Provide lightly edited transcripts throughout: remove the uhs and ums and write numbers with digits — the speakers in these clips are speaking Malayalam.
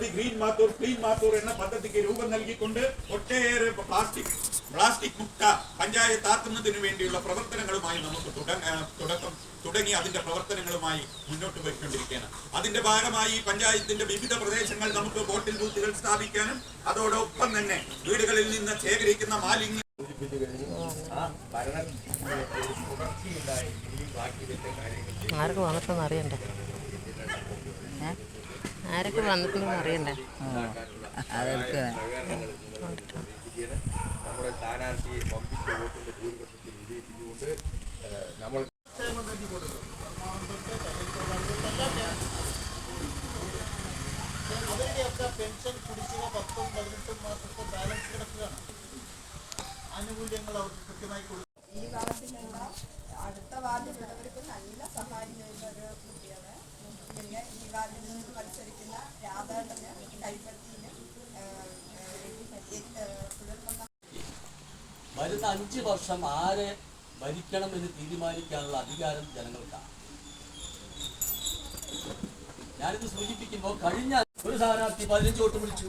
പദ്ധതി ഗ്രീൻ മാത്തൂർ ക്ലീൻ മാത്തൂർ എന്ന പദ്ധതിക്ക് രൂപം നൽകിക്കൊണ്ട് ഒട്ടേറെ പ്ലാസ്റ്റിക് മുക്ത പഞ്ചായത്ത് ആക്കുന്നതിന് വേണ്ടിയുള്ള പ്രവർത്തനങ്ങളുമായി നമുക്ക് തുടങ്ങി അതിന്റെ പ്രവർത്തനങ്ങളുമായി മുന്നോട്ട് പോയിക്കൊണ്ടിരിക്കുകയാണ്. അതിന്റെ ഭാഗമായി പഞ്ചായത്തിന്റെ വിവിധ പ്രദേശങ്ങൾ നമുക്ക് വോട്ടിംഗ് ബൂത്തുകൾ സ്ഥാപിക്കാനും അതോടൊപ്പം തന്നെ വീടുകളിൽ നിന്ന് ശേഖരിക്കുന്ന മാലിന്യം ആരൊക്കെ വന്നിട്ടൊന്നും അറിയണ്ടേ? ആരൊക്കെ വന്നിട്ടൊന്നും അറിയണ്ടേ? അതൊക്കെ നമ്മുടെ സ്ഥാനാർത്ഥിയെ പമ്പിച്ച വോട്ടിന്റെ ഭൂരിപക്ഷത്തിൽ വിജയിപ്പിച്ചുകൊണ്ട് നമ്മൾ അവരുടെയൊക്കെ പെൻഷൻ കുടിശ്ശിക 10-18 മാസത്തെ ബാലൻസ് കിടക്കുകയാണ്. ആനുകൂല്യങ്ങൾ അവർക്ക് കൃത്യമായി കൊടുക്കും. ഈ വാർഡിലുള്ള അടുത്ത വാർഡിലുള്ളവർക്ക് നല്ല സഹായം ചെയ്യുന്ന ഒരു കുട്ടിയാണ്. പിന്നെ ഈ വാർഡിൽ നിന്ന് മത്സരിക്കുന്ന രാധാകൃഷ്ണന് കൈപ്പറ്റിന് വരുന്ന 5 വർഷം ആരെ ഭരിക്കണമെന്ന് തീരുമാനിക്കാനുള്ള അധികാരം ജനങ്ങൾക്കാണ്. ഞാനിത് സൂചിപ്പിക്കുമ്പോൾ കഴിഞ്ഞ ഒരു സ്ഥാനാർത്ഥി 15 വോട്ട് പിടിച്ചു,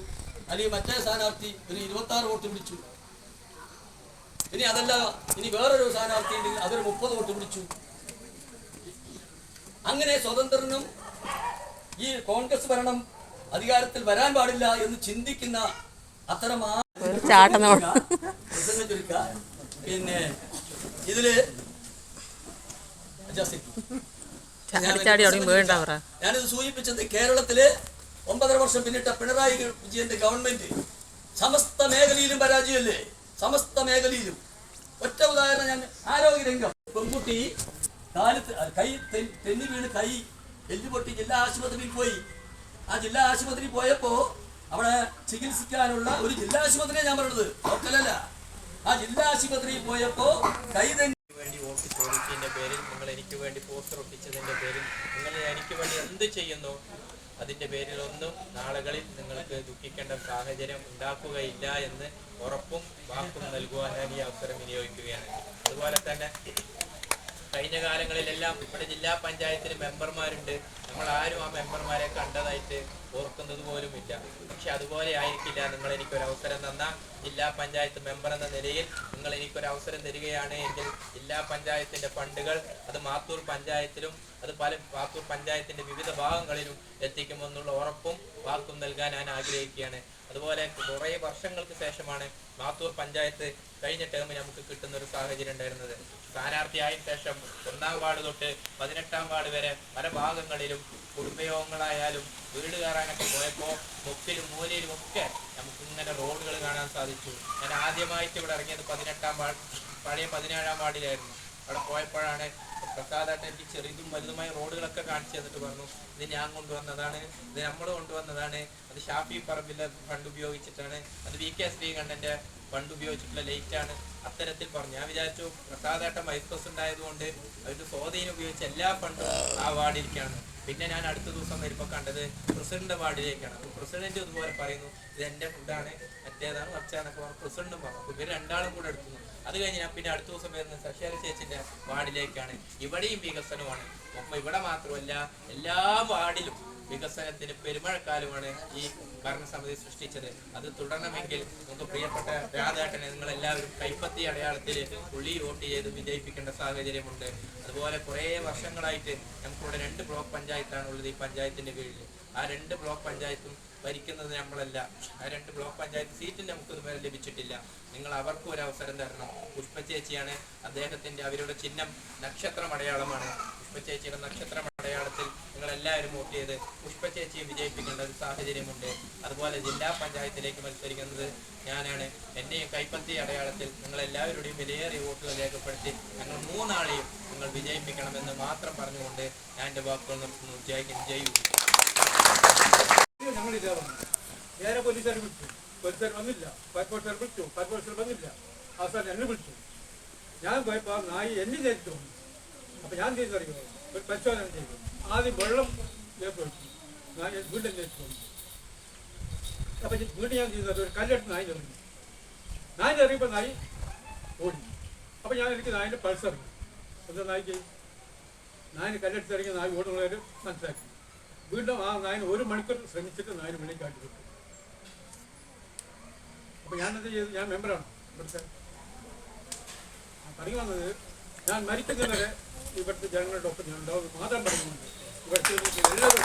അല്ലെങ്കിൽ മറ്റേ സ്ഥാനാർത്ഥി ഒരു 26 വോട്ട് പിടിച്ചു. ഇനി അതല്ല, ഇനി വേറൊരു സ്ഥാനാർത്ഥി അതൊരു 30 വോട്ട് പിടിച്ചു. അങ്ങനെ സ്വതന്ത്രനും ഈ കോൺഗ്രസ് ഭരണം അധികാരത്തിൽ വരാൻ പാടില്ല എന്ന് ചിന്തിക്കുന്ന അത്തരം പിന്നെ ഇതില് ഞാനിത് സൂചിപ്പിച്ചത് കേരളത്തില് 9.5 വർഷം പിന്നിട്ട പിണറായി വിജയന്റെ ഗവൺമെന്റ് സമസ്ത മേഖലയിലും പരാജയമല്ലേ? സമസ്ത മേഖലയിലും. ഒറ്റ ഉദാഹരണം, ഞാൻ ആരോഗ്യരംഗം, പെൺകുട്ടി കൈ തെന്നി വീണ് കൈ എല്ലുപൊട്ടി ജില്ലാ ആശുപത്രിയിൽ പോയി. ആ ജില്ലാ ആശുപത്രിയിൽ പോയപ്പോ അവിടെ ചികിത്സിക്കാനുള്ള ഒരു ജില്ലാ ആശുപത്രിയാണ് ഞാൻ പറഞ്ഞത്, ലോക്കലല്ല. ആ ജില്ലാ ആശുപത്രിയിൽ പോയപ്പോ കൈ വേണ്ടി വോട്ട് ചോദിച്ചതിന്റെ പേരിൽ, നിങ്ങൾ എനിക്ക് വേണ്ടി പോസ്റ്റർ ഒട്ടിച്ചതിന്റെ പേരിൽ, നിങ്ങൾ എനിക്ക് വേണ്ടി എന്ത് ചെയ്യുന്നു അതിന്റെ പേരിലൊന്നും നാളുകളിൽ നിങ്ങൾക്ക് ദുഃഖിക്കേണ്ട സാഹചര്യം ഉണ്ടാക്കുകയില്ല എന്ന് ഉറപ്പും വാക്കും നൽകുവാൻ ഞാൻ ഈ അവസരം വിനിയോഗിക്കുകയാണ്. അതുപോലെ തന്നെ കഴിഞ്ഞ കാലങ്ങളിലെല്ലാം ഇവിടെ ജില്ലാ പഞ്ചായത്തിന് മെമ്പർമാരുണ്ട്. നമ്മൾ ആരും ആ മെമ്പർമാരെ കണ്ടതായിട്ട് ഓർക്കുന്നത് പോലുമില്ല. പക്ഷെ അതുപോലെ ആയിരിക്കില്ല, നിങ്ങൾ എനിക്കൊരു അവസരം തന്ന ജില്ലാ പഞ്ചായത്ത് മെമ്പർ എന്ന നിലയിൽ നിങ്ങൾ എനിക്കൊരു അവസരം തരികയാണ് എങ്കിൽ ജില്ലാ പഞ്ചായത്തിന്റെ ഫണ്ടുകൾ അത് മാത്തൂർ പഞ്ചായത്തിലും അത് മാത്തൂർ പഞ്ചായത്തിന്റെ വിവിധ ഭാഗങ്ങളിലും എത്തിക്കുമെന്നുള്ള ഉറപ്പും വാക്കും നൽകാൻ ഞാൻ ആഗ്രഹിക്കുകയാണ്. അതുപോലെ കുറേ വർഷങ്ങൾക്ക് ശേഷമാണ് മാത്തൂർ പഞ്ചായത്ത് കഴിഞ്ഞ ടേമിൽ നമുക്ക് കിട്ടുന്ന ഒരു സാഹചര്യം ഉണ്ടായിരുന്നത്. സ്ഥാനാർത്ഥിയായ ശേഷം 1-ാം വാർഡ് തൊട്ട് 18-ാം വാർഡ് വരെ പല ഭാഗങ്ങളിലും കുടുംബയോഗങ്ങളായാലും വീട് കയറാനൊക്കെ പോയപ്പോൾ മുക്കിലും മൂലയിലും ഒക്കെ നമുക്ക് ഇങ്ങനെ റോഡുകൾ കാണാൻ സാധിച്ചു. ഞാൻ ആദ്യമായിട്ട് ഇവിടെ ഇറങ്ങിയത് 18-ാം വാർഡ്, പഴയ 17-ാം വാർഡിലായിരുന്നു. അവിടെ പോയപ്പോഴാണ് പ്രസാദായിട്ട് എനിക്ക് ചെറുതും വലുതുമായ റോഡുകളൊക്കെ കാണിച്ചു തന്നിട്ട് പറഞ്ഞു, ഇത് ഞാൻ കൊണ്ടുവന്നതാണ്, ഇത് നമ്മൾ കൊണ്ടുവന്നതാണ്, അത് ഷാഫി പറമ്പിലെ ഫണ്ട് ഉപയോഗിച്ചിട്ടാണ്, അത് VK ശ്രീകണ്ഠന്റെ ഫണ്ട് ഉപയോഗിച്ചിട്ടുള്ള ലൈറ്റാണ്, അത്തരത്തിൽ പറഞ്ഞു. ഞാൻ വിചാരിച്ചു പ്രസാദേട്ടൻ വൈസ് പ്രസിഡന്റ് ആയതുകൊണ്ട് അവരുടെ സ്വാധീനം ഉപയോഗിച്ച എല്ലാ ഫണ്ടും ആ വാർഡിലേക്കാണ്. പിന്നെ ഞാൻ അടുത്ത ദിവസം വരുമ്പോൾ കണ്ടത് പ്രസിഡന്റ് വാർഡിലേക്കാണ്. പ്രസിഡന്റ് ഇതുപോലെ പറയുന്നു, ഇത് എൻ്റെ ഫുഡാണ്, മറ്റേതാണ് വച്ചാന്നൊക്കെ പറഞ്ഞു പ്രസിഡന്റും പറഞ്ഞു. ഇവർ രണ്ടാളും കൂടെ എടുക്കുന്നു. അത് കഴിഞ്ഞ് ഞാൻ പിന്നെ അടുത്ത ദിവസം വരുന്ന ശശികല ചേച്ചിന്റെ വാർഡിലേക്കാണ്. ഇവിടെയും വികസനമാണ്. ഒപ്പം ഇവിടെ മാത്രമല്ല, എല്ലാ വാർഡിലും വികസനത്തിന് പെരുമഴക്കാലമാണ് ഈ ഭരണസമിതി സൃഷ്ടിച്ചത്. അത് തുടരണമെങ്കിൽ നമുക്ക് പ്രിയപ്പെട്ട രാധാകൃഷ്ണനെ നിങ്ങളെല്ലാവരും കൈപ്പത്തി അടയാളത്തിൽ പുള്ളി വോട്ട് ചെയ്ത് വിജയിപ്പിക്കേണ്ട സാഹചര്യമുണ്ട്. അതുപോലെ കുറേ വർഷങ്ങളായിട്ട് നമുക്കിവിടെ 2 ബ്ലോക്ക് പഞ്ചായത്താണ് ഉള്ളത് ഈ പഞ്ചായത്തിന്റെ കീഴിൽ. ആ 2 ബ്ലോക്ക് പഞ്ചായത്തും ഭരിക്കുന്നത് നമ്മളല്ല. ആ 2 ബ്ലോക്ക് പഞ്ചായത്ത് സീറ്റും നമുക്ക് ഇതുവരെ ലഭിച്ചിട്ടില്ല. നിങ്ങൾ അവർക്കും ഒരു അവസരം തരണം. പുഷ്പ ചേച്ചിയാണ്, അവരുടെ ചിഹ്നം നക്ഷത്രം അടയാളമാണ്. പുഷ്പ ചേച്ചിയുടെ നക്ഷത്രം അടയാളത്തിൽ നിങ്ങളെല്ലാവരും വോട്ട് ചെയ്ത് പുഷ്പ ചേച്ചിയെ വിജയിപ്പിക്കേണ്ട ഒരു സാഹചര്യമുണ്ട്. അതുപോലെ ജില്ലാ പഞ്ചായത്തിലേക്ക് മത്സരിക്കുന്നത് ഞാനാണ്. എന്നെയും കൈപ്പത്തി അടയാളത്തിൽ നിങ്ങളെല്ലാവരുടെയും വിലയേറിയ വോട്ടുകൾ രേഖപ്പെടുത്തി ഞങ്ങൾ 3 ആളെയും നിങ്ങൾ വിജയിപ്പിക്കണമെന്ന് മാത്രം പറഞ്ഞുകൊണ്ട് ഞാൻ എൻ്റെ വാക്കുകൾ നിർത്തുന്നു. ജയൂ. ഞങ്ങളിതേ വന്നു, നേരെ പോലീസുകാർ വിളിച്ചു, പോലീസുകാർ വന്നില്ല, ഫയർഫോഴ്സുകാർ വിളിച്ചു, ഫയർഫോഴ്സുകാർ വന്നില്ല. അവസാനം എന്നെ വിളിച്ചു. ഞാൻ പോയപ്പോൾ നായി എന്നെ ചേർത്ത് വന്നു. അപ്പം ഞാൻ ചെയ്തറിയുമോ, ഒരു പരിശോധന ചെയ്തു. ആദ്യം വെള്ളം ഒഴിച്ചു, വീണ്ടും ചേർത്ത് വന്നു. അപ്പം വീണ്ടും ഞാൻ ചെയ്തത് ഒരു കല്ലെടുത്ത് നായി എറിഞ്ഞു. നായി എറിയുമ്പോൾ നായി ഓടി. അപ്പം എനിക്ക് നായിൻ്റെ പൾസ് അറിഞ്ഞു. എന്താ നായിക്ക് നായിന് കല്ലെടുത്ത് ഇറങ്ങി നായി ഓടുന്നവർ മനസ്സിലാക്കി. വീണ്ടും ആ നായന് 1 മണിക്കൂർ ശ്രമിച്ചിട്ട് നായന് വെളിയിൽ കാട്ടി വിട്ടു. അപ്പോൾ ഞാനെന്ത് ചെയ്തു? ഞാൻ മെമ്പറാണ് ഇവിടുത്തെ. പറഞ്ഞു വന്നത്, ഞാൻ മരിക്കുന്നവരെ ഇവിടുത്തെ ജനങ്ങളുടെ ഒപ്പം ഞാൻ ഉണ്ടാവുമെന്ന് മാത്രം പറഞ്ഞുകൊണ്ട് ഇവിടുത്തെ എല്ലാവരും